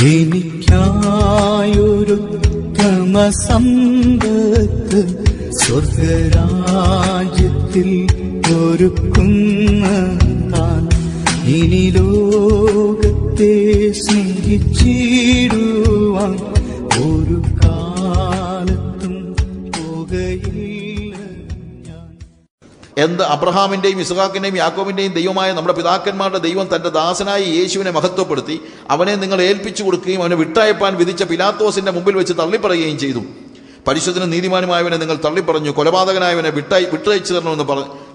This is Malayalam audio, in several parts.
എനിക്കായൊരുത്തമ സമ്പത്ത് സ്വർഗരാജ്യത്തിൽ ഒരുക്കുന്ന താൻ ഇനി ലോകത്തെ സ്നേഹിച്ചിടുവാൻ ഒരു കാലത്തും പോകയില്ല ഞാൻ. എന്ത് അബ്രഹാമിന്റെയും ഇസ്ഹാക്കിന്റെയും യാക്കോബിന്റെയും ദൈവമായ നമ്മുടെ പിതാക്കന്മാരുടെ ദൈവം തന്റെ ദാസനായ യേശുവിനെ മഹത്വപ്പെടുത്തി അവനെ നിങ്ങൾ ഏൽപ്പിച്ചു കൊടുക്കുകയും അവനെ വിട്ടയപ്പാൻ വിധിച്ച പിലാത്തോസിന്റെ മുമ്പിൽ വെച്ച് തള്ളിപ്പറയുകയും ചെയ്തു. പരിശുദ്ധനും നീതിമാനുമായവനെ നിങ്ങൾ തള്ളിപ്പറഞ്ഞു. കൊലപാതകനായവനെ വിട്ടയച്ചു തരണമെന്ന്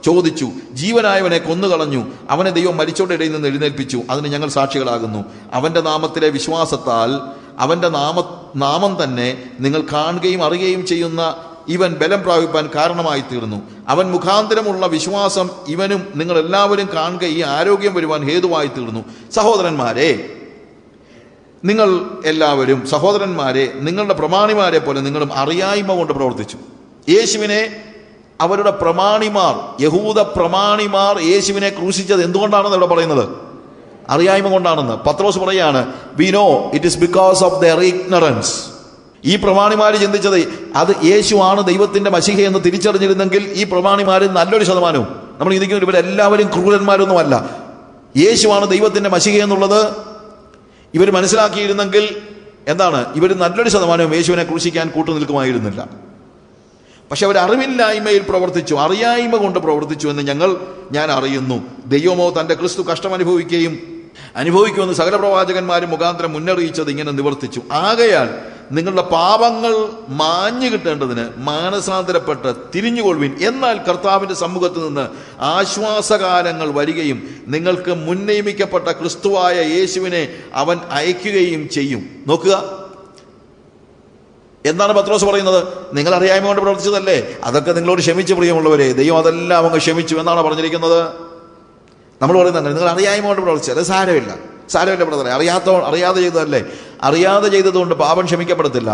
ചോദിച്ചു. ജീവനായവനെ കൊന്നുകളഞ്ഞു. അവനെ ദൈവം മരിച്ചവരുടെ ഇടയിൽ നിന്ന് എഴുന്നേൽപ്പിച്ചു. അതിന് ഞങ്ങൾ സാക്ഷികളാകുന്നു. അവന്റെ നാമത്തിലെ വിശ്വാസത്താൽ അവന്റെ നാമം തന്നെ നിങ്ങൾ കാണുകയും അറിയുകയും ചെയ്യുന്ന ഇവൻ ബലം പ്രാപിപ്പാൻ കാരണമായി തീർന്നു. അവൻ മുഖാന്തരമുള്ള വിശ്വാസം ഇവനും നിങ്ങൾ എല്ലാവരും കാണുക ഈ ആരോഗ്യം വരുവാൻ ഹേതുവായി തീർന്നു. സഹോദരന്മാരെ, നിങ്ങൾ എല്ലാവരും നിങ്ങളുടെ പ്രമാണിമാരെ പോലെ നിങ്ങളും അറിയായ്മ കൊണ്ട് പ്രവർത്തിച്ചു. യേശുവിനെ അവരുടെ പ്രമാണിമാർ, യഹൂദ പ്രമാണിമാർ യേശുവിനെ ക്രൂശിച്ചത് എന്തുകൊണ്ടാണെന്ന് ഇവിടെ പറയുന്നത്? അറിയായ്മ കൊണ്ടാണെന്ന്. പത്രോസ് പറയാണ്, we know it is because of their ignorance. ഈ പ്രമാണിമാർ ചിന്തിച്ചത് അത് യേശുവാണ് ദൈവത്തിന്റെ മശീഹ എന്ന് തിരിച്ചറിഞ്ഞിരുന്നെങ്കിൽ ഈ പ്രമാണിമാർ നല്ലൊരു ശതമാനവും, നമ്മൾ ചിന്തിക്കുന്നത് ഇവരെല്ലാവരും ക്രൂരന്മാരൊന്നുമല്ല, യേശുവാണ് ദൈവത്തിന്റെ മശീഹ എന്നുള്ളത് ഇവർ മനസ്സിലാക്കിയിരുന്നെങ്കിൽ എന്താണ്, ഇവർ നല്ലൊരു ശതമാനവും യേശുവിനെ ക്രൂശിക്കാൻ കൂട്ടുനിൽക്കുമായിരുന്നില്ല. പക്ഷെ അവർ അറിവില്ലായ്മയിൽ പ്രവർത്തിച്ചു, അറിയായ്മ കൊണ്ട് പ്രവർത്തിച്ചു എന്ന് ഞാൻ അറിയുന്നു. ദൈവമോ തന്റെ ക്രിസ്തു കഷ്ടം അനുഭവിക്കുമെന്ന് സകല പ്രവാചകന്മാരും മുഖാന്തരം മുന്നറിയിച്ചത് ഇങ്ങനെ നിവർത്തിച്ചു. ആകയാൽ നിങ്ങളുടെ പാപങ്ങൾ മാഞ്ഞു കിട്ടേണ്ടതിന് മാനസാന്തരപ്പെട്ട് തിരിഞ്ഞുകൊള്ളുവിൻ. എന്നാൽ കർത്താവിന്റെ സമ്മുഖത്ത് നിന്ന് ആശ്വാസകാലങ്ങൾ വരികയും നിങ്ങൾക്ക് മുൻനിയമിക്കപ്പെട്ട ക്രിസ്തുവായ യേശുവിനെ അവൻ അയക്കുകയും ചെയ്യും. നോക്കുക, എന്താണ് പത്രോസ് പറയുന്നത്? നിങ്ങൾ അറിയായ്മ കൊണ്ട് പ്രവർത്തിച്ചതല്ലേ, അതൊക്കെ നിങ്ങളോട് ക്ഷമിച്ച് പ്രിയമുള്ളവരെ, ദൈവം അതെല്ലാം അങ്ങ് ക്ഷമിച്ചു എന്നാണ് പറഞ്ഞിരിക്കുന്നത്. നമ്മൾ പറയുന്നത് നിങ്ങൾ അറിയായ്മ കൊണ്ട് പ്രവർത്തിച്ചത് സാരമില്ല ബ്രദറെ, അറിയാതെ ചെയ്തതല്ലേ. അറിയാതെ ചെയ്തതുകൊണ്ട് പാപം ക്ഷമിക്കപ്പെടത്തില്ല.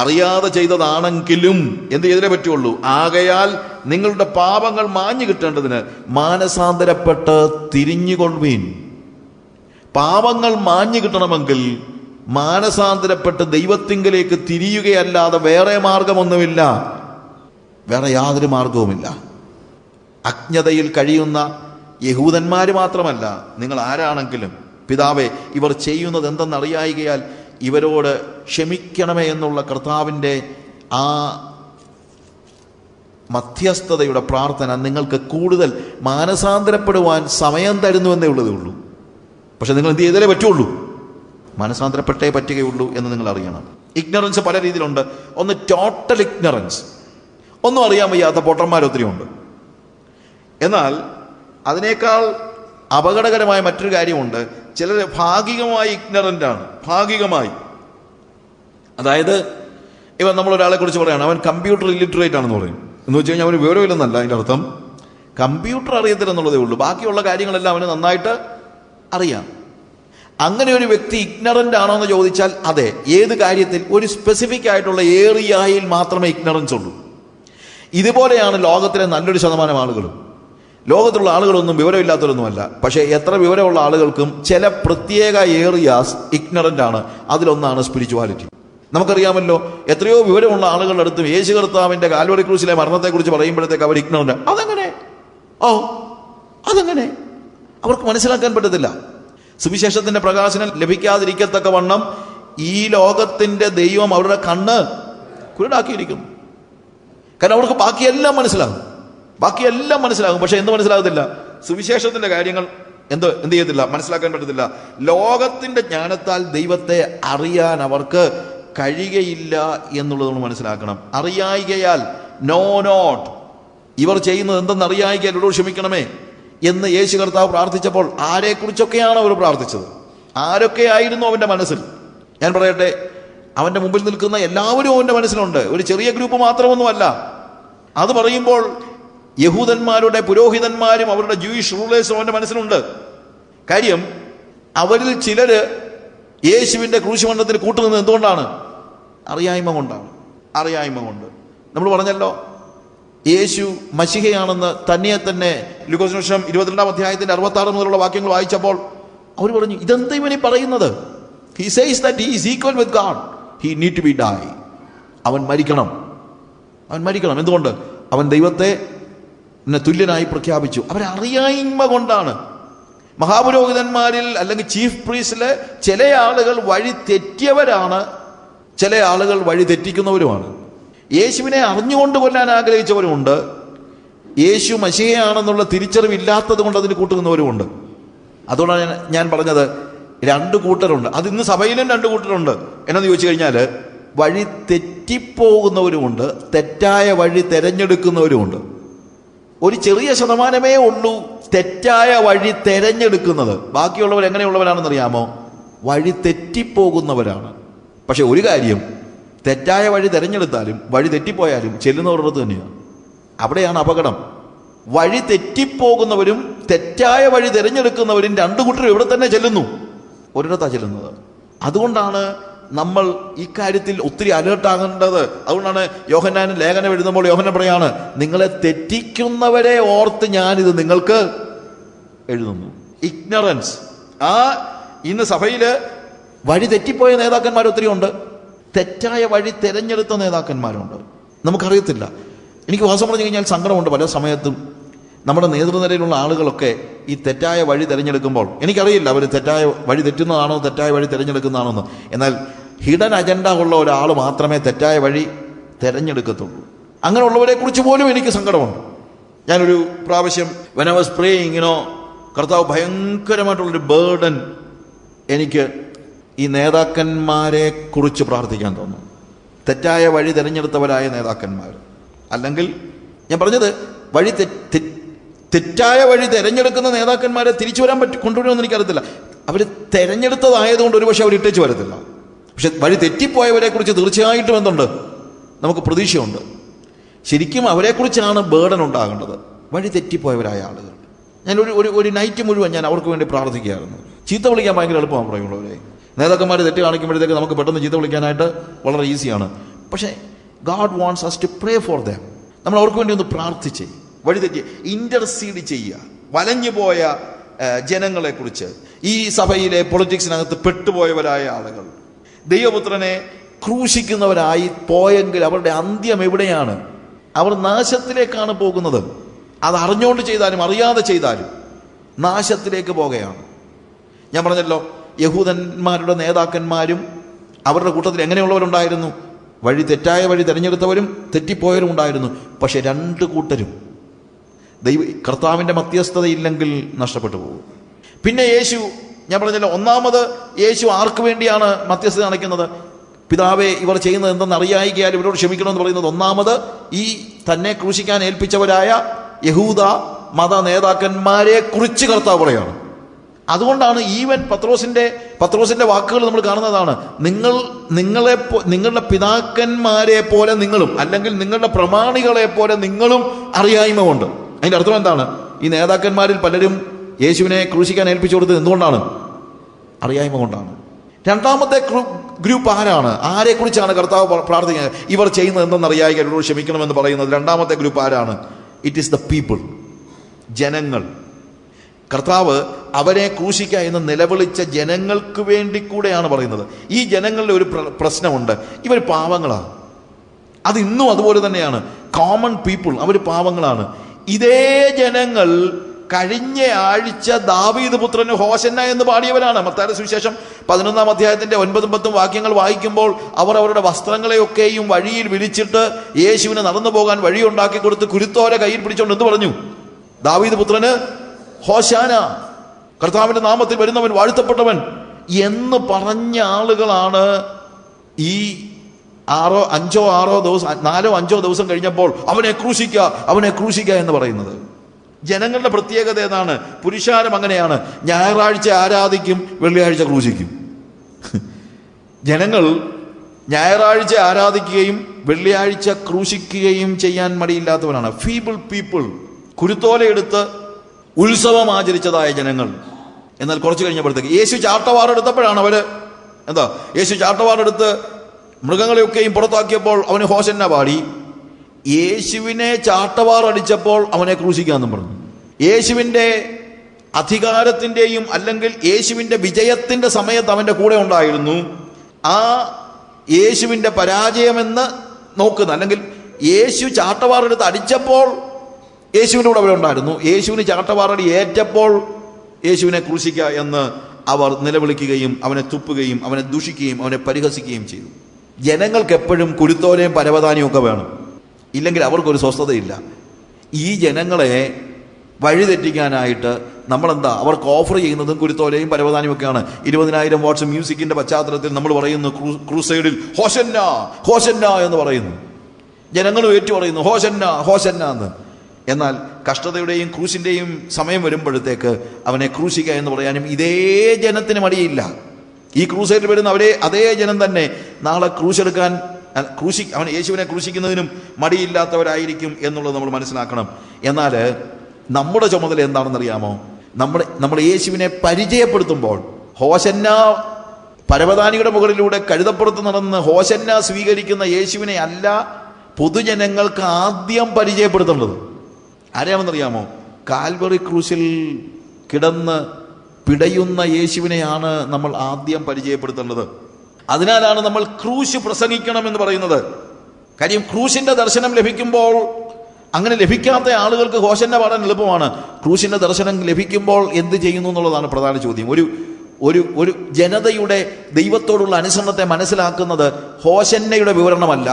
അറിയാതെ ചെയ്തതാണെങ്കിലും എന്ത് ചെയ്തേ പറ്റുള്ളൂ? ആകയാൽ നിങ്ങളുടെ പാപങ്ങൾ മാഞ്ഞു കിട്ടേണ്ടതിന് മാനസാന്തരപ്പെട്ട് തിരിഞ്ഞുകൊള്ളുവീൻ. പാപങ്ങൾ മാഞ്ഞു കിട്ടണമെങ്കിൽ മാനസാന്തരപ്പെട്ട് ദൈവത്തിങ്കലേക്ക് തിരിയുകയല്ലാതെ വേറെ മാർഗമൊന്നുമില്ല, വേറെ യാതൊരു മാർഗവുമില്ല. അജ്ഞതയിൽ കഴിയുന്ന യഹൂദന്മാർ മാത്രമല്ല, നിങ്ങൾ ആരാണെങ്കിലും പിതാവേ ഇവർ ചെയ്യുന്നത് എന്തെന്നറിയായികയാൽ ഇവരോട് ക്ഷമിക്കണമേ എന്നുള്ള കർത്താവിൻ്റെ ആ മധ്യസ്ഥതയുടെ പ്രാർത്ഥന നിങ്ങൾക്ക് കൂടുതൽ മാനസാന്തരപ്പെടുവാൻ സമയം തരുന്നുവെന്നേ ഉള്ളതേ ഉള്ളൂ. പക്ഷെ നിങ്ങൾ എന്ത് ചെയ്താലേ പറ്റുള്ളൂ? മാനസാന്തരപ്പെട്ടേ പറ്റുകയുള്ളൂ എന്ന് നിങ്ങൾ അറിയണം. ഇഗ്നറൻസ് പല രീതിയിലുണ്ട്. ഒന്ന് ടോട്ടൽ ഇഗ്നറൻസ്, ഒന്നും അറിയാൻ വയ്യാത്ത പൊട്ടന്മാരൊത്തിരി ഉണ്ട്. എന്നാൽ അതിനേക്കാൾ അപകടകരമായ മറ്റൊരു കാര്യമുണ്ട്. ചിലർ ഭാഗികമായി ഇഗ്നറൻ്റ് ആണ്. ഭാഗികമായി, അതായത് ഇവൻ നമ്മളൊരാളെ കുറിച്ച് പറയുകയാണ്, അവൻ കമ്പ്യൂട്ടർ ഇല്ലിറ്ററേറ്റ് ആണെന്ന് പറയും. എന്ന് വെച്ച് കഴിഞ്ഞാൽ അവന് വിവരമില്ലെന്നല്ല അതിൻ്റെ അർത്ഥം, കമ്പ്യൂട്ടർ അറിയത്തില്ലെന്നുള്ളതേ ഉള്ളൂ, ബാക്കിയുള്ള കാര്യങ്ങളെല്ലാം അവന് നന്നായിട്ട് അറിയാം. അങ്ങനെ ഒരു വ്യക്തി ഇഗ്നറൻ്റ് ആണോ എന്ന് ചോദിച്ചാൽ അതെ. ഏത് കാര്യത്തിൽ? ഒരു സ്പെസിഫിക് ആയിട്ടുള്ള ഏറിയയിൽ മാത്രമേ ഇഗ്നറൻസ് ഉള്ളൂ. ഇതുപോലെയാണ് ലോകത്തിലെ നല്ലൊരു ശതമാനം ആളുകളും. ലോകത്തിലുള്ള ആളുകളൊന്നും വിവരമില്ലാത്തവരൊന്നുമല്ല. പക്ഷേ എത്ര വിവരമുള്ള ആളുകൾക്കും ചില പ്രത്യേക ഏറിയാസ് ഇഗ്നറൻ്റ് ആണ്. അതിലൊന്നാണ് സ്പിരിച്വാലിറ്റി. നമുക്കറിയാമല്ലോ, എത്രയോ വിവരമുള്ള ആളുകളുടെ അടുത്തും യേശു കർത്താവിന്റെ കാൽവറി ക്രൂശിലെ മരണത്തെക്കുറിച്ച് പറയുമ്പോഴത്തേക്ക് അവർ ഇഗ്നറൻ്റ്. അതെങ്ങനെ അവർക്ക് മനസ്സിലാക്കാൻ പറ്റത്തില്ല. സുവിശേഷത്തിന്റെ പ്രകാശനം ലഭിക്കാതിരിക്കത്തക്ക വണ്ണം ഈ ലോകത്തിന്റെ ദൈവം അവരുടെ കണ്ണ് കുരുടാക്കിയിരിക്കുന്നു. കാരണം അവർക്ക് ബാക്കിയെല്ലാം മനസ്സിലാകും. പക്ഷെ എന്ത് മനസ്സിലാകത്തില്ല? സുവിശേഷത്തിന്റെ കാര്യങ്ങൾ എന്ത് ചെയ്യത്തില്ല, മനസ്സിലാക്കാൻ പറ്റത്തില്ല. ലോകത്തിന്റെ ജ്ഞാനത്താൽ ദൈവത്തെ അറിയാൻ അവർക്ക് കഴിയുകയില്ല എന്നുള്ളത് നമ്മൾ മനസ്സിലാക്കണം. അറിയായികയാൽ ഇവർ ചെയ്യുന്നത് എന്തെന്നറിയായികയാൽ ഇവരോട് ക്ഷമിക്കണമേ എന്ന് യേശു കർത്താവ് പ്രാർത്ഥിച്ചപ്പോൾ ആരെക്കുറിച്ചൊക്കെയാണ് അവർ പ്രാർത്ഥിച്ചത്? ആരൊക്കെയായിരുന്നു അവന്റെ മനസ്സിൽ? ഞാൻ പറയട്ടെ, അവന്റെ മുമ്പിൽ നിൽക്കുന്ന എല്ലാവരും അവന്റെ മനസ്സിലുണ്ട്. ഒരു ചെറിയ ഗ്രൂപ്പ് മാത്രമൊന്നുമല്ല. അത് പറയുമ്പോൾ യഹൂദന്മാരുടെ പുരോഹിതന്മാരും അവരുടെ ജൂയിഷ് റൂളേഴ്സും അവന്റെ മനസ്സിലുണ്ട്. കാര്യം, അവരിൽ ചിലര് യേശുവിന്റെ ക്രൂശുമരണത്തിന് കൂട്ടുനിന്നത് എന്തുകൊണ്ടാണ്? അറിയായ്മ കൊണ്ട്. നമ്മൾ പറഞ്ഞല്ലോ, യേശു മശിഹയാണെന്ന് തന്നെ ലൂക്കോസ് 22-ാം അധ്യായത്തിന്റെ 66 മുതലുള്ള വാക്യങ്ങൾ വായിച്ചപ്പോൾ അവർ പറഞ്ഞു, ഇതെന്താ ഇവനീ പറയുന്നത്? He says that he is equal with God. He need to be die. അവൻ മരിക്കണം. എന്തുകൊണ്ട്? അവൻ ദൈവത്തെ തുല്യനായി പ്രഖ്യാപിച്ചു. അവരറിയായ്മ കൊണ്ടാണ്. മഹാപുരോഹിതന്മാരിൽ അല്ലെങ്കിൽ ചീഫ് പ്രീസ്റ്റിലെ ചില ആളുകൾ വഴി തെറ്റിയവരാണ്, ചില ആളുകൾ വഴി തെറ്റിക്കുന്നവരുമാണ്. യേശുവിനെ അറിഞ്ഞുകൊണ്ട് കൊല്ലാൻ ആഗ്രഹിച്ചവരുമുണ്ട്, യേശു മശിഹയാണെന്നുള്ള തിരിച്ചറിവില്ലാത്തത് കൊണ്ട് അതിന് കൂട്ടുന്നവരുമുണ്ട്. അതുകൊണ്ടാണ് ഞാൻ പറഞ്ഞത് രണ്ട് കൂട്ടരുണ്ട്. അത് ഇന്ന് സഭയിലും രണ്ട് കൂട്ടരുണ്ട്. എന്നു ചോദിച്ചു കഴിഞ്ഞാൽ വഴി തെറ്റിപ്പോകുന്നവരുമുണ്ട്, തെറ്റായ വഴി തിരഞ്ഞെടുക്കുന്നവരുമുണ്ട്. ഒരു ചെറിയ ശതമാനമേ ഉള്ളൂ തെറ്റായ വഴി തിരഞ്ഞെടുക്കുന്നത്. ബാക്കിയുള്ളവർ എങ്ങനെയുള്ളവരാണെന്നറിയാമോ? വഴി തെറ്റിപ്പോകുന്നവരാണ്. പക്ഷെ ഒരു കാര്യം, തെറ്റായ വഴി തിരഞ്ഞെടുത്താലും വഴി തെറ്റിപ്പോയാലും ചെല്ലുന്നവരുടെ തന്നെയാണ്. അവിടെയാണ് അപകടം. വഴി തെറ്റിപ്പോകുന്നവരും തെറ്റായ വഴി തിരഞ്ഞെടുക്കുന്നവരും രണ്ടു കൂട്ടരും ഇവിടെ തന്നെ ചെല്ലുന്നു, ഒരിടത്താണ് ചെല്ലുന്നത്. അതുകൊണ്ടാണ് നമ്മൾ ഇക്കാര്യത്തിൽ ഒത്തിരി അലേർട്ടാകേണ്ടത്. അതുകൊണ്ടാണ് യോഹന്നാൻ ലേഖനം എഴുതുമ്പോൾ യോഹന്നാൻ പറയാണ്, നിങ്ങളെ തെറ്റിക്കുന്നവരെ ഓർത്ത് ഞാനിത് നിങ്ങൾക്ക് എഴുതുന്നു. ഇഗ്നറൻസ്. ഇന്ന് സഭയില് വഴി തെറ്റിപ്പോയ നേതാക്കന്മാർ ഒത്തിരി ഉണ്ട്, തെറ്റായ വഴി തിരഞ്ഞെടുത്ത നേതാക്കന്മാരുണ്ട്. നമുക്കറിയത്തില്ല. എനിക്ക് വാസം പറഞ്ഞു കഴിഞ്ഞാൽ സങ്കടമുണ്ട്. പല സമയത്തും നമ്മുടെ നേതൃനിരയിലുള്ള ആളുകളൊക്കെ ഈ തെറ്റായ വഴി തിരഞ്ഞെടുക്കുമ്പോൾ എനിക്കറിയില്ല അവർ തെറ്റായ വഴി തെറ്റുന്നതാണോ തെറ്റായ വഴി തിരഞ്ഞെടുക്കുന്നതാണോ എന്ന്. എന്നാൽ ഹിഡൻ അജണ്ട ഉള്ള ഒരാൾ മാത്രമേ തെറ്റായ വഴി തിരഞ്ഞെടുക്കത്തുള്ളൂ. അങ്ങനെയുള്ളവരെ കുറിച്ച് പോലും എനിക്ക് സങ്കടമുണ്ട്. ഞാനൊരു പ്രാവശ്യം when I was praying, കർത്താവ് ഭയങ്കരമായിട്ടുള്ളൊരു ബേർഡൻ എനിക്ക് ഈ നേതാക്കന്മാരെ കുറിച്ച് പ്രാർത്ഥിക്കാൻ തോന്നും. തെറ്റായ വഴി തിരഞ്ഞെടുത്തവരായ നേതാക്കന്മാർ, അല്ലെങ്കിൽ ഞാൻ പറഞ്ഞത് വഴി തെറ്റായ വഴി തിരഞ്ഞെടുക്കുന്ന നേതാക്കന്മാരെ തിരിച്ചു വരാൻ കൊണ്ടുവരുമെന്ന് എനിക്കറിയത്തില്ല. അവർ തിരഞ്ഞെടുത്തതായതുകൊണ്ട് ഒരുപക്ഷെ അവർ ഇട്ടേച്ച് വരത്തില്ല. പക്ഷെ വഴി തെറ്റിപ്പോയവരെ കുറിച്ച് തീർച്ചയായിട്ടും എന്തുണ്ട്? നമുക്ക് പ്രതീക്ഷയുണ്ട്. ശരിക്കും അവരെക്കുറിച്ചാണ് ബേർഡൻ ഉണ്ടാകേണ്ടത്, വഴി തെറ്റിപ്പോയവരായ ആളുകൾ. ഞാൻ ഒരു നൈറ്റ് മുഴുവൻ ഞാൻ അവർക്ക് വേണ്ടി പ്രാർത്ഥിക്കുകയായിരുന്നു. ചീത്ത വിളിക്കാൻ ഭയങ്കര എളുപ്പമാണ് പറയുള്ളവരെ. നേതാക്കന്മാർ തെറ്റ് കാണിക്കുമ്പോഴത്തേക്ക് നമുക്ക് പെട്ടെന്ന് ചീത്ത വിളിക്കാനായിട്ട് വളരെ ഈസിയാണ്. പക്ഷേ God wants us to pray for them. നമ്മൾ അവർക്ക് വേണ്ടി ഒന്ന് പ്രാർത്ഥിച്ച് വഴി തെറ്റി ഇന്റർസീഡ് ചെയ്യുക. വലഞ്ഞുപോയ ജനങ്ങളെക്കുറിച്ച്, ഈ സഭയിലെ പൊളിറ്റിക്സിനകത്ത് പെട്ടുപോയവരായ ആളുകൾ, ദൈവപുത്രനെ ക്രൂശിക്കുന്നവരായി പോയെങ്കിൽ അവരുടെ അന്ത്യം എവിടെയാണ്? അവർ നാശത്തിലേക്കാണ് പോകുന്നത്. അത് അറിഞ്ഞുകൊണ്ട് ചെയ്താലും അറിയാതെ ചെയ്താലും നാശത്തിലേക്ക് പോകുകയാണ്. ഞാൻ പറഞ്ഞല്ലോ, യഹൂദന്മാരുടെ നേതാക്കന്മാരും അവരുടെ കൂട്ടത്തിൽ എങ്ങനെയുള്ളവരുണ്ടായിരുന്നു? തെറ്റായ വഴി തിരഞ്ഞെടുത്തവരും തെറ്റിപ്പോയവരും ഉണ്ടായിരുന്നു. പക്ഷെ രണ്ട് കൂട്ടരും കർത്താവിൻ്റെ മധ്യസ്ഥതയില്ലെങ്കിൽ നഷ്ടപ്പെട്ടു പോകും. പിന്നെ യേശു, ഞാൻ പറഞ്ഞല്ലോ, ഒന്നാമത് യേശു ആർക്ക് വേണ്ടിയാണ് മധ്യസ്ഥത അണയ്ക്കുന്നത്? പിതാവേ, ഇവർ ചെയ്യുന്നത് എന്തെന്ന് അറിയായികയാൽ ഇവരോട് ക്ഷമിക്കണമെന്ന് പറയുന്നത്. ഒന്നാമത് ഈ തന്നെ ക്രൂശിക്കാൻ ഏൽപ്പിച്ചവരായ യഹൂദ മത നേതാക്കന്മാരെ കുറിച്ച് കർത്താവ് പറയാണ്. അതുകൊണ്ടാണ് ഈവൻ പത്രോസിന്റെ വാക്കുകൾ നമ്മൾ കാണുന്നതാണ്. നിങ്ങളുടെ പിതാക്കന്മാരെ പോലെ നിങ്ങളും, അല്ലെങ്കിൽ നിങ്ങളുടെ പ്രമാണികളെ പോലെ നിങ്ങളും അറിയായ്മ കൊണ്ട്. അതിന്റെ അർത്ഥം എന്താണ്? ഈ നേതാക്കന്മാരിൽ പലരും യേശുവിനെ ക്രൂശിക്കാൻ ഏൽപ്പിച്ചു കൊടുത്തത് എന്തുകൊണ്ടാണ്? അറിയായ്മ കൊണ്ടാണ്. രണ്ടാമത്തെ ഗ്രൂപ്പ് ആരാണ്? ആരെക്കുറിച്ചാണ് കർത്താവ് പ്രാർത്ഥിക്കുന്നത്? ഇവർ ചെയ്യുന്നത് എന്തെന്നറിയായി അവരോട് ക്ഷമിക്കണമെന്ന് പറയുന്നത് രണ്ടാമത്തെ ഗ്രൂപ്പ് ആരാണ്? ഇറ്റ് ഈസ് ദ പീപ്പിൾ, ജനങ്ങൾ. കർത്താവ് അവരെ ക്രൂശിക്കുക എന്ന് നിലവിളിച്ച ജനങ്ങൾക്ക് വേണ്ടി കൂടെയാണ് പറയുന്നത്. ഈ ജനങ്ങളുടെ ഒരു പ്രശ്നമുണ്ട്, ഇവർ പാവങ്ങളാണ്. അത് ഇന്നും അതുപോലെ തന്നെയാണ്. കോമൺ പീപ്പിൾ, അവർ പാവങ്ങളാണ്. ഇതേ ജനങ്ങൾ കഴിഞ്ഞ ആഴ്ച ദാവീദ് പുത്രന് ഹോശന്ന എന്ന് പാടിയവരാണ്. മത്തായിയുടെ സുവിശേഷം 11-ാം അധ്യായത്തിന്റെ 9-10 വാക്യങ്ങൾ വായിക്കുമ്പോൾ അവർ അവരുടെ വസ്ത്രങ്ങളെയൊക്കെയും വഴിയിൽ വിരിച്ചിട്ട് യേശുവിന് നടന്നു പോകാൻ വഴിയുണ്ടാക്കി കൊടുത്ത് കുരുത്തോല കയ്യിൽ പിടിച്ചുകൊണ്ട് എന്ത് പറഞ്ഞു? ദാവീദ് പുത്രന് ഹോശാന, കർത്താവിന്റെ നാമത്തിൽ വരുന്നവൻ വാഴ്ത്തപ്പെട്ടവൻ എന്ന് പറഞ്ഞ ആളുകളാണ് ഈ 4-5 ദിവസം കഴിഞ്ഞപ്പോൾ അവനെ ക്രൂശിക്കുക എന്ന് പറയുന്നത്. ജനങ്ങളുടെ പ്രത്യേകത ഏതാണ്? പുരുഷാരം അങ്ങനെയാണ്. ഞായറാഴ്ച ആരാധിക്കും, വെള്ളിയാഴ്ച ക്രൂശിക്കും. ജനങ്ങൾ ഞായറാഴ്ച ആരാധിക്കുകയും വെള്ളിയാഴ്ച ക്രൂശിക്കുകയും ചെയ്യാൻ മടിയില്ലാത്തവരാണ്. ഫീബിൾ പീപ്പിൾ, കുരുത്തോലയെടുത്ത് ഉത്സവം ആചരിച്ചതായ ജനങ്ങൾ. എന്നാൽ കുറച്ച് കഴിഞ്ഞപ്പോഴത്തേക്ക് യേശു ചാട്ടവാറെടുത്തപ്പോഴാണ് യേശു ചാട്ടവാറെടുത്ത് മൃഗങ്ങളെയൊക്കെയും പുറത്താക്കിയപ്പോൾ അവന് ഹോശന്ന പാടി. യേശുവിനെ ചാട്ടവാറടിച്ചപ്പോൾ അവനെ ക്രൂശിക്കാമെന്നും പറഞ്ഞു. യേശുവിൻ്റെ അധികാരത്തിൻ്റെയും അല്ലെങ്കിൽ യേശുവിൻ്റെ വിജയത്തിൻ്റെ സമയത്ത് അവൻ്റെ കൂടെ ഉണ്ടായിരുന്നു. ആ യേശുവിൻ്റെ പരാജയമെന്ന് നോക്കുന്ന, അല്ലെങ്കിൽ യേശു ചാട്ടവാറെടുത്ത് അടിച്ചപ്പോൾ യേശുവിൻ്റെ കൂടെ അവിടെ ഉണ്ടായിരുന്നു. യേശുവിന് ചാട്ടവാറടി ഏറ്റപ്പോൾ യേശുവിനെ ക്രൂശിക്കുക എന്ന് അവർ നിലവിളിക്കുകയും അവനെ തുപ്പുകയും അവനെ ദൂഷിക്കുകയും അവനെ പരിഹസിക്കുകയും ചെയ്തു. ജനങ്ങൾക്ക് എപ്പോഴും കുരുത്തോലയും പരവതാനിയും ഒക്കെ വേണം, ഇല്ലെങ്കിൽ അവർക്കൊരു സ്വസ്ഥതയില്ല. ഈ ജനങ്ങളെ വഴിതെറ്റിക്കാനായിട്ട് നമ്മളെന്താ അവർക്ക് ഓഫർ ചെയ്യുന്നതും കുരുത്തോലയും പരവതാനിയും ഒക്കെയാണ്. 20,000 വാട്ട്സ് മ്യൂസിക്കിന്റെ പശ്ചാത്തലത്തിൽ നമ്മൾ പറയുന്നു ക്രൂസൈഡിൽ ഹോശന്ന ഹോശന്ന എന്ന് പറയുന്നു. ജനങ്ങളും ഏറ്റു പറയുന്നു ഹോശന്ന ഹോശന്ന എന്ന്. എന്നാൽ കഷ്ടതയുടെയും ക്രൂശിൻ്റെയും സമയം വരുമ്പോഴത്തേക്ക് അവനെ ക്രൂശിക്കുക എന്ന് പറയാനും ഇതേ ജനത്തിന് മടിയില്ല. ഈ ക്രൂസൈഡിൽ വരുന്ന അതേ ജനം തന്നെ നാളെ ക്രൂശെടുക്കാൻ അവൻ യേശുവിനെ ക്രൂശിക്കുന്നതിനും മടിയില്ലാത്തവരായിരിക്കും എന്നുള്ളത് നമ്മൾ മനസ്സിലാക്കണം. എന്നാൽ നമ്മുടെ ചുമതല എന്താണെന്നറിയാമോ? നമ്മൾ യേശുവിനെ പരിചയപ്പെടുത്തുമ്പോൾ ഹോശന്ന പരവതാനിയുടെ മുകളിലൂടെ കഴുതപ്പുറത്ത് നടന്ന് ഹോശന്ന സ്വീകരിക്കുന്ന യേശുവിനെ അല്ല പൊതുജനങ്ങൾക്ക് ആദ്യം പരിചയപ്പെടുത്തേണ്ടത്. ആരെയാണെന്നറിയാമോ? കാൽവറി ക്രൂശിൽ കിടന്ന് പിടയുന്ന യേശുവിനെയാണ് നമ്മൾ ആദ്യം പരിചയപ്പെടുത്തേണ്ടത്. അതിനാലാണ് നമ്മൾ ക്രൂശ് പ്രസംഗിക്കണം എന്ന് പറയുന്നത്. കാര്യം ക്രൂശിന്റെ ദർശനം ലഭിക്കുമ്പോൾ, അങ്ങനെ ലഭിക്കാത്ത ആളുകൾക്ക് ഹോശന്ന പാടാൻ എളുപ്പമാണ്. ക്രൂശിന്റെ ദർശനം ലഭിക്കുമ്പോൾ എന്ത് ചെയ്യുന്നു എന്നുള്ളതാണ് പ്രധാന ചോദ്യം. ഒരു ജനതയുടെ ദൈവത്തോടുള്ള അനുസരണത്തെ മനസ്സിലാക്കുന്നത് ഹോശന്നയുടെ വിവരണമല്ല.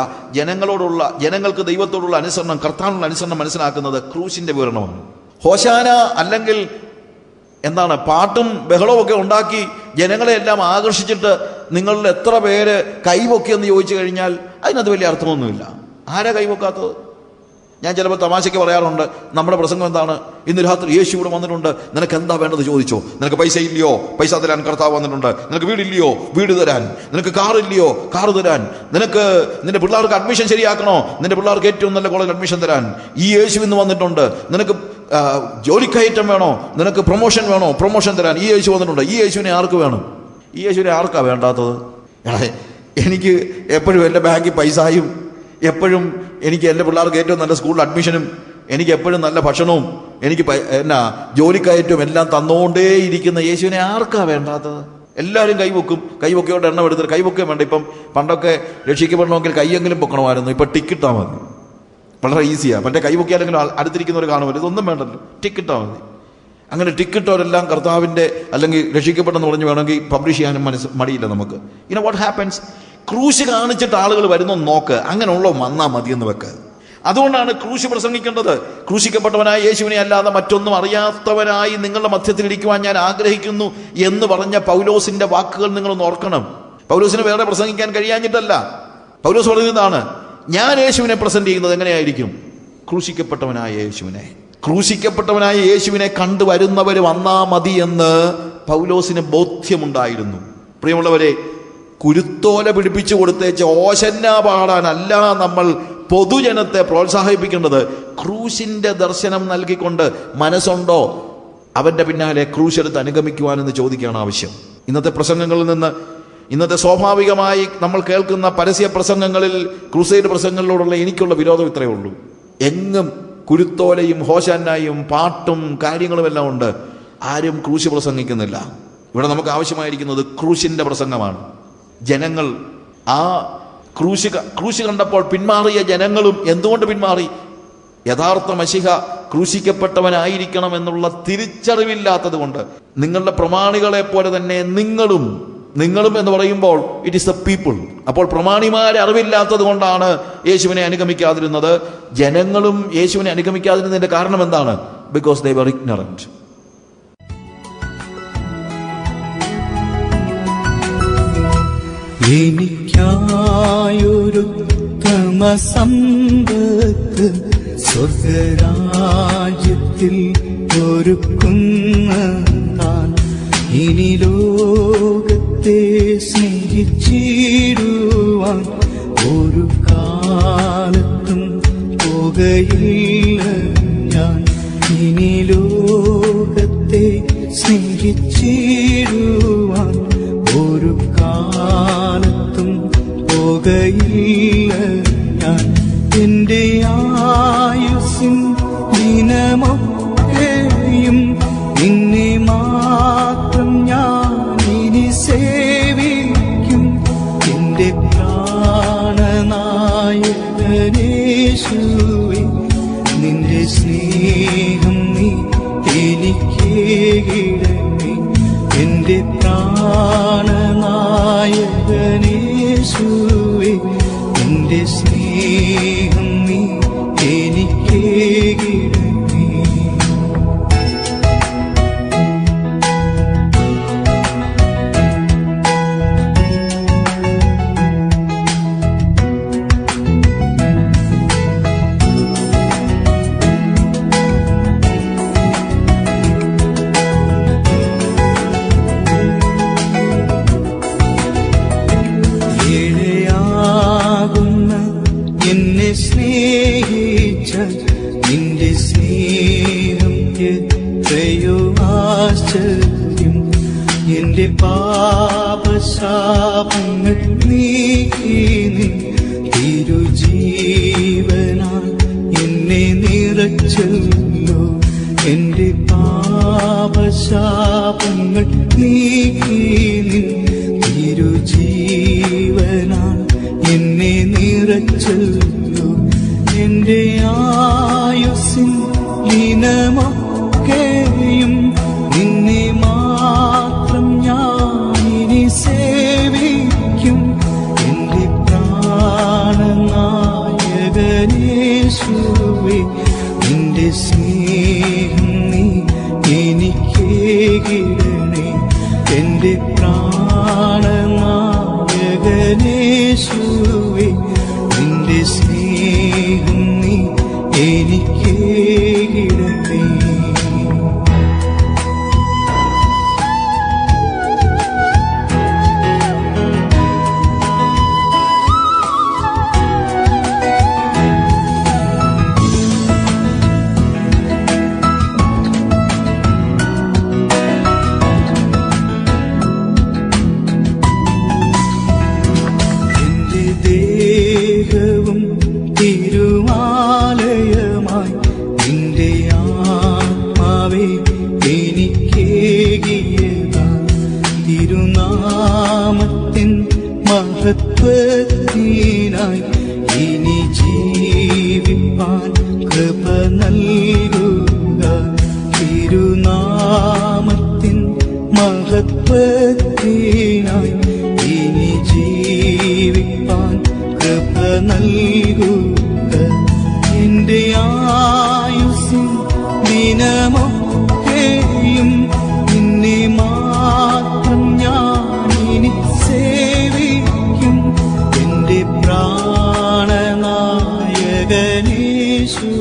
ജനങ്ങൾക്ക് ദൈവത്തോടുള്ള അനുസരണം, കർത്താവിനുള്ള അനുസരണം മനസ്സിലാക്കുന്നത് ക്രൂശിന്റെ വിവരണമാണ്. ഹോശാന അല്ലെങ്കിൽ എന്താണ് പാട്ടും ബഹളവും ഒക്കെ ഉണ്ടാക്കി ജനങ്ങളെല്ലാം ആകർഷിച്ചിട്ട് നിങ്ങളിൽ എത്ര പേര് കൈവൊക്കിയെന്ന് ചോദിച്ചു കഴിഞ്ഞാൽ അതിനകത്ത് വലിയ അർത്ഥമൊന്നുമില്ല. ആരാ കൈവക്കാത്തത്? ഞാൻ ചിലപ്പോൾ തമാശയ്ക്ക് പറയാറുണ്ട്, നമ്മുടെ പ്രസംഗം എന്താണ്? ഇന്ന് രാത്രി യേശു ഇവിടെ വന്നിട്ടുണ്ട്, നിനക്ക് എന്താ വേണ്ടത് ചോദിച്ചോ. നിനക്ക് പൈസ ഇല്ലയോ? പൈസ തരാൻ കർത്താവ് വന്നിട്ടുണ്ട്. നിനക്ക് വീടില്ലയോ? വീട് തരാൻ. നിനക്ക് കാറില്ലയോ? കാറ് തരാൻ. നിനക്ക് നിന്റെ പിള്ളേർക്ക് അഡ്മിഷൻ ശരിയാക്കണോ? നിന്റെ പിള്ളേർക്ക് ഏറ്റവും നല്ല കോളേജിൽ അഡ്മിഷൻ തരാൻ ഈ യേശു ഇന്ന് വന്നിട്ടുണ്ട്. നിനക്ക് ജോലിക്കയറ്റം വേണോ? നിനക്ക് പ്രൊമോഷൻ വേണോ? പ്രൊമോഷൻ തരാൻ ഈ യേശു വന്നിട്ടുണ്ട്. ഈ യേശുവിനെ ആർക്ക് വേണം? ഈ യേശുവിനെ ആർക്കാ വേണ്ടാത്തത്? എനിക്ക് എപ്പോഴും എൻ്റെ ബാങ്കിൽ പൈസയും, എപ്പോഴും എനിക്ക് എൻ്റെ പിള്ളേർക്ക് ഏറ്റവും നല്ല സ്കൂളിൽ അഡ്മിഷനും, എനിക്ക് എപ്പോഴും നല്ല ഭക്ഷണവും, എനിക്ക് ജോലിക്കയറ്റവും എല്ലാം തന്നുകൊണ്ടേയിരിക്കുന്ന യേശുവിനെ ആർക്കാ വേണ്ടാത്തത്? എല്ലാവരും കൈവൊക്കെയോടെ എണ്ണം എടുത്തിട്ട് കൈവൊക്കെ വേണ്ട. ഇപ്പം പണ്ടൊക്കെ രക്ഷിക്കപ്പെടണമെങ്കിൽ കൈയെങ്കിലും പൊക്കണമായിരുന്നു. ഇപ്പം ടിക്കിട്ടാ മതി, വളരെ ഈസിയാണ്. മറ്റേ കൈവൊക്കിയാലെങ്കിലും അടുത്തിരിക്കുന്നവർ കാണുമല്ലോ, ഇതൊന്നും വേണ്ടല്ലോ, ടിക്കിട്ടാ മതി. അങ്ങനെ ടിക്കിട്ടവരെല്ലാം കർത്താവിൻ്റെ അല്ലെങ്കിൽ രക്ഷിക്കപ്പെട്ടെന്ന് പറഞ്ഞ് വേണമെങ്കിൽ പബ്ലിഷ് ചെയ്യാനും മടിയില്ല നമുക്ക്. What happens? ക്രൂശ് കാണിച്ചിട്ട് ആളുകൾ വരുന്നു നോക്ക്, അങ്ങനെയുള്ള വന്നാൽ മതിയെന്ന് വെക്ക്. അതുകൊണ്ടാണ് ക്രൂശ് പ്രസംഗിക്കേണ്ടത്. ക്രൂശിക്കപ്പെട്ടവനായ യേശുവിനെ അല്ലാതെ മറ്റൊന്നും അറിയാത്തവനായി നിങ്ങളുടെ മധ്യത്തിൽ ഇരിക്കുവാൻ ഞാൻ ആഗ്രഹിക്കുന്നു എന്ന് പറഞ്ഞ പൗലോസിന്റെ വാക്കുകൾ നിങ്ങളൊന്ന് ഓർക്കണം. പൗലോസിന് വേറെ പ്രസംഗിക്കാൻ കഴിയാഞ്ഞിട്ടല്ല. പൗലോസ് പറയുന്നതാണ്, ഞാൻ യേശുവിനെ പ്രസന്റ് ചെയ്യുന്നത് എങ്ങനെയായിരിക്കും? ക്രൂശിക്കപ്പെട്ടവനായ യേശുവിനെ. ക്രൂശിക്കപ്പെട്ടവനായ യേശുവിനെ കണ്ടുവരുന്നവർ വന്നാ മതി എന്ന് പൗലോസിന് ബോധ്യമുണ്ടായിരുന്നു. പ്രിയമുള്ളവരെ, കുരുത്തോല പിടിപ്പിച്ചു കൊടുത്തേച്ച് ഓശന്ന പാടാനല്ല നമ്മൾ പൊതുജനത്തെ പ്രോത്സാഹിപ്പിക്കേണ്ടത്. ക്രൂശിന്റെ ദർശനം നൽകിക്കൊണ്ട് മനസ്സുണ്ടോ അവന്റെ പിന്നാലെ ക്രൂശെടുത്ത് അനുഗമിക്കുവാനെന്ന് ചോദിക്കുകയാണ് ആവശ്യം. ഇന്നത്തെ പ്രസംഗങ്ങളിൽ നിന്ന്, ഇന്നത്തെ സ്വാഭാവികമായി നമ്മൾ കേൾക്കുന്ന പരസ്യ പ്രസംഗങ്ങളിൽ, ക്രൂസൈഡ് പ്രസംഗങ്ങളിലോടുള്ള എനിക്കുള്ള വിരോധം ഇത്രയേ ഉള്ളൂ. എങ്ങും കുരുത്തോലയും ഹോശാനായും പാട്ടും കാര്യങ്ങളും എല്ലാം ഉണ്ട്. ആരും ക്രൂശ് പ്രസംഗിക്കുന്നില്ല. ഇവിടെ നമുക്ക് ആവശ്യമായിരിക്കുന്നത് ക്രൂശിന്റെ പ്രസംഗമാണ്. ജനങ്ങൾ ആ ക്രൂശ് കണ്ടപ്പോൾ പിന്മാറിയ ജനങ്ങളും എന്തുകൊണ്ട് പിന്മാറി? യഥാർത്ഥ മശിഹ ക്രൂശിക്കപ്പെട്ടവനായിരിക്കണം എന്നുള്ള തിരിച്ചറിവില്ലാത്തത് കൊണ്ട്. നിങ്ങളുടെ പ്രമാണികളെ പോലെ തന്നെ നിങ്ങളും എന്ന് പറയുമ്പോൾ ഇറ്റ് ഈസ് ദ പീപ്പിൾ. അപ്പോൾ പ്രമാണിമാരെ അറിവില്ലാത്തത് കൊണ്ടാണ് യേശുവിനെ അനുഗമിക്കാതിരുന്നത്. ജനങ്ങളും യേശുവിനെ അനുഗമിക്കാതിരുന്നതിന്റെ കാരണം എന്താണ്? Because they were ignorant. എനിക്കായൊരുത്തമ സമ്പത്ത് സ്വർഗരാജ്യത്തിൽ ഒരുക്കുന്ന താൻ ഇനി ലോകത്തെ സ്നേഹിച്ചിടുവാൻ ഒരു കാലത്തും പോകയില്ല ഞാൻ. ഇനി ലോകത്തെ സ്നേഹിച്ചിടുവാൻ ഒരു കാലത്തും പോകയില്ല ഞാൻ. എൻ്റെ ആയുസ്സിൻ ദിനമൊക്കെയും നിന്നെ യേശുവേ നിന്റെ സ്നേഹം നീ എനിക്കേകിടണേ. എന്റെ പ്രാണനായകനേശുവേ നിന്റെ സ്നേഹം നീ എനിക്കേകിടണേ. എന്നെ സ്നേഹിച്ച നിന്റെ സ്നേഹം എത്രയോ ആശ്ചര്യം. എന്റെ പാപശാപങ്ങൾ നീക്കി നിൻ തിരുജീവനാൽ എന്നെ നിറച്ചല്ലോ. എന്റെ പാപശാപങ്ങൾ നീക്കി നിൻ തിരുജീവനാൽ എന്നെ നിറച്ചല്ലോ. എന്റെ ആയുസ്സിൻ ദിനമൊക്കെയും നിന്നെ മാത്രം ഞാനിനി സേവിക്കും. എന്റെ പ്രാണനായകനേശുവേ നിന്റെ സ്നേഹം നീ എനിക്കേകിടണേ. എന്റെ പ്രാണനായകനേശുവേ നിന്റെ സ്നേഹം നീ എനിക്കേകിടണേ. ദേഹവും തിരുവാലയമായി നിന്റെ ആത്മാവേ എനിക്കേകിയതാ. തിരുനാമത്തിൻ മഹത്വത്തിനായി ഇനി ജീവിപ്പാൻ കൃപ നൽകുക. തിരുനാമത്തിൻ മഹത്വത്തിനായി ഇനി ജീവിപ്പാൻ കൃപ നൽകുക. എന്റെ ആയുസ്സിൻ ദിനമൊക്കെയും നിന്നെ മാത്രം ഞാനിനി സേവിക്കും. എന്റെ പ്രാണനായകനേശു